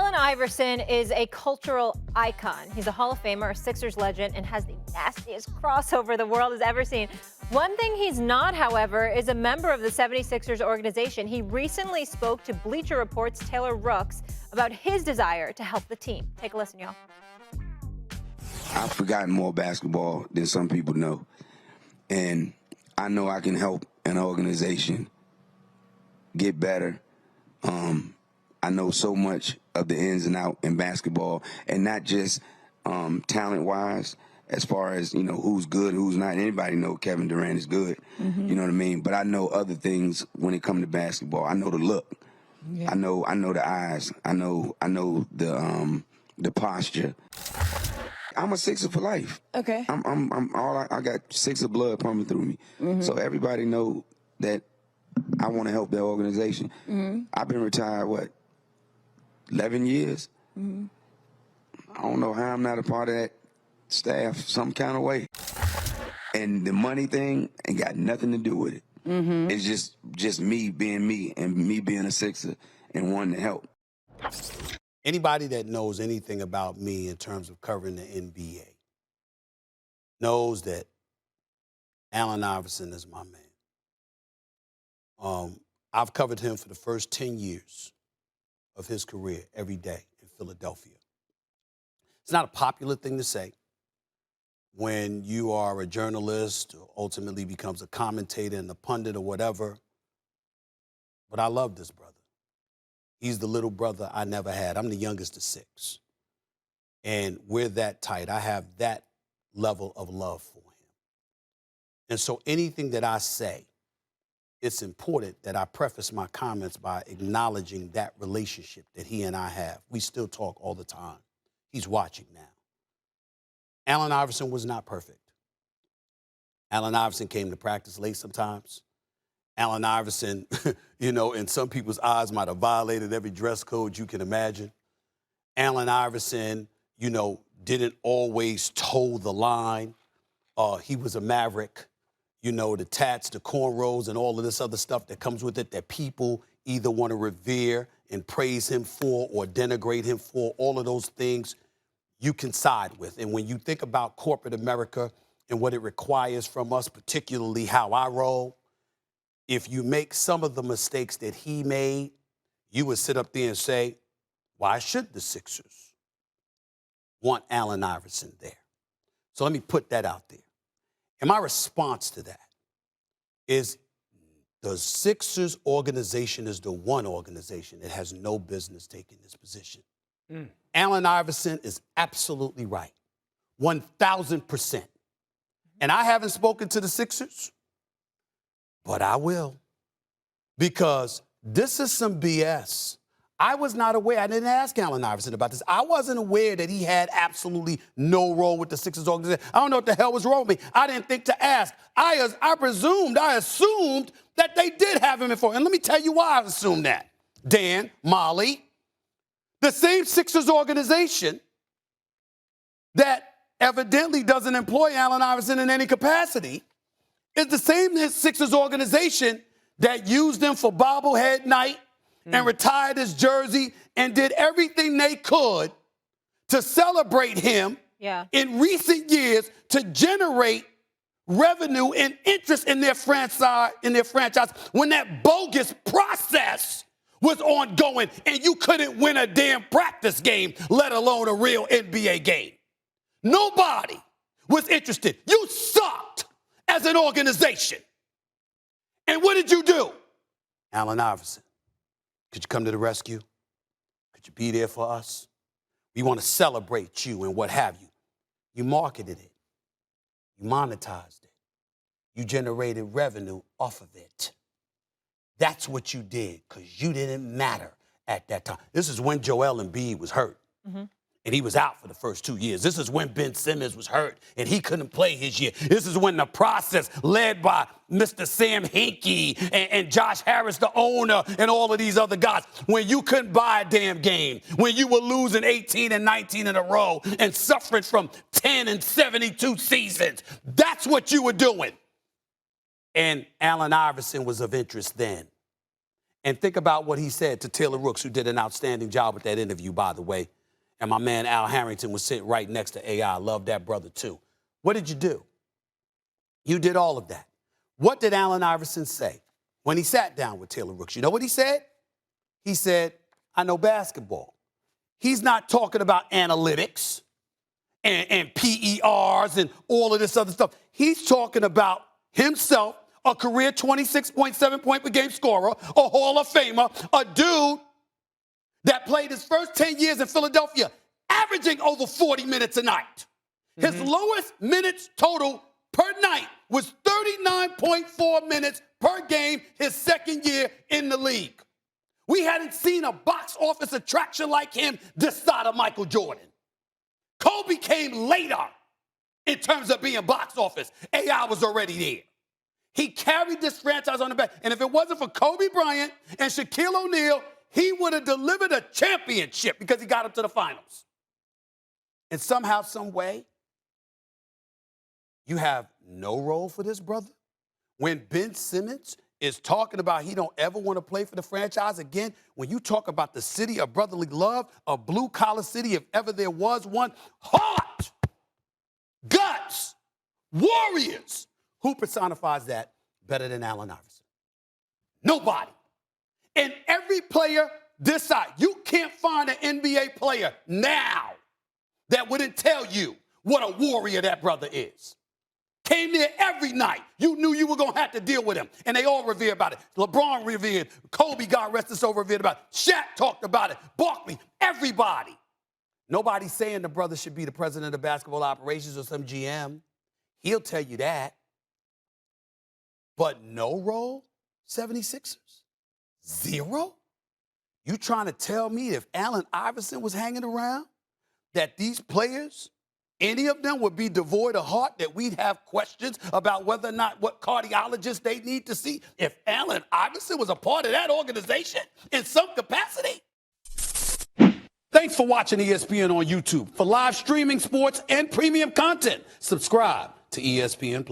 Allen Iverson is a cultural icon. He's a Hall of Famer, a Sixers legend, and has the nastiest crossover the world has ever seen. One thing he's not, however, is a member of the 76ers organization. He recently spoke to Bleacher Report's Taylor Rooks about his desire to help the team. Take a listen, y'all. I've forgotten more basketball than some people know. And I know I can help an organization get better. I know so much of the ins and outs in basketball, and not just talent-wise, as far as, you know, who's good, who's not. Anybody know Kevin Durant is good, you know what I mean? But I know other things when it comes to basketball. I know the look. Yeah. I know the eyes. I know the posture. I'm a Sixer for life. Okay. I got Sixer blood pumping through me. Mm-hmm. So everybody know that I want to help their organization. Mm-hmm. I've been retired, 11 years? Mm-hmm. I don't know how I'm not a part of that staff some kind of way. And the money thing ain't got nothing to do with it. Mm-hmm. It's just me being me and me being a Sixer and wanting to help. Anybody that knows anything about me in terms of covering the NBA knows that Allen Iverson is my man. I've covered him for the first 10 years of his career every day in Philadelphia. It's not a popular thing to say when you are a journalist or ultimately becomes a commentator and a pundit or whatever, but I love this brother. He's the little brother I never had. I'm the youngest of 6. And we're that tight. I have that level of love for him. And so anything that I say, it's important that I preface my comments by acknowledging that relationship that he and I have. We still talk all the time. He's watching now. Allen Iverson was not perfect. Allen Iverson came to practice late sometimes. Allen Iverson, you know, in some people's eyes might have violated every dress code you can imagine. Allen Iverson, you know, didn't always toe the line. He was a maverick. You know, the tats, the cornrows, and all of this other stuff that comes with it that people either want to revere and praise him for or denigrate him for. All of those things you can side with. And when you think about corporate America and what it requires from us, particularly how I roll, if you make some of the mistakes that he made, you would sit up there and say, why should the Sixers want Allen Iverson there? So let me put that out there. And my response to that is the Sixers organization is the one organization that has no business taking this position. Allen Iverson is absolutely right, 1,000%. And I haven't spoken to the Sixers, but I will, because this is some BS. I was not aware. I didn't ask Allen Iverson about this. I wasn't aware that he had absolutely no role with the Sixers organization. I don't know what the hell was wrong with me. I didn't think to ask. I assumed that they did have him in for. And let me tell you why I assumed that. Dan, Molly, the same Sixers organization that evidently doesn't employ Allen Iverson in any capacity is the same Sixers organization that used him for bobblehead night and retired his jersey and did everything they could to celebrate him in recent years to generate revenue and interest in their franchise when that bogus process was ongoing and you couldn't win a damn practice game, let alone a real NBA game. Nobody was interested. You sucked as an organization. And what did you do? Allen Iverson, could you come to the rescue? Could you be there for us? We want to celebrate you and what have you. You marketed it. You monetized it. You generated revenue off of it. That's what you did, because you didn't matter at that time. This is when Joel Embiid was hurt. And he was out for the first 2 years. This is when Ben Simmons was hurt and he couldn't play his year. This is when the process led by Mr. Sam Hinkie and Josh Harris, the owner, and all of these other guys, when you couldn't buy a damn game, when you were losing 18 and 19 in a row and suffering from 10 and 72 seasons. That's what you were doing. And Allen Iverson was of interest then. And think about what he said to Taylor Rooks, who did an outstanding job with that interview, by the way. And my man Al Harrington was sitting right next to AI. I love that brother, too. What did you do? You did all of that. What did Allen Iverson say when he sat down with Taylor Rooks? You know what he said? He said, I know basketball. He's not talking about analytics and PERs and all of this other stuff. He's talking about himself, a career 26.7 point per game scorer, a Hall of Famer, a dude that played his first 10 years in Philadelphia, averaging over 40 minutes a night. His lowest minutes total per night was 39.4 minutes per game his second year in the league. We hadn't seen a box office attraction like him this side of Michael Jordan. Kobe came later in terms of being box office. AI was already there. He carried this franchise on the back. And if it wasn't for Kobe Bryant and Shaquille O'Neal, he would have delivered a championship because he got up to the finals. And somehow, some way, you have no role for this brother? When Ben Simmons is talking about he don't ever want to play for the franchise again, when you talk about the city of brotherly love, a blue-collar city if ever there was one, heart, guts, warriors, who personifies that better than Allen Iverson? Nobody. And every player this side, you can't find an NBA player now that wouldn't tell you what a warrior that brother is. Came there every night. You knew you were going to have to deal with him. And they all revere about it. LeBron revered. Kobe, God rest his soul, revered about it. Shaq talked about it. Barkley, everybody. Nobody's saying the brother should be the president of basketball operations or some GM. He'll tell you that. But no role, 76ers? Zero? You trying to tell me if Allen Iverson was hanging around, that these players, any of them would be devoid of heart, that we'd have questions about whether or not what cardiologists they need to see? If Allen Iverson was a part of that organization in some capacity? Thanks for watching ESPN on YouTube. For live streaming, sports, and premium content, subscribe to ESPN+.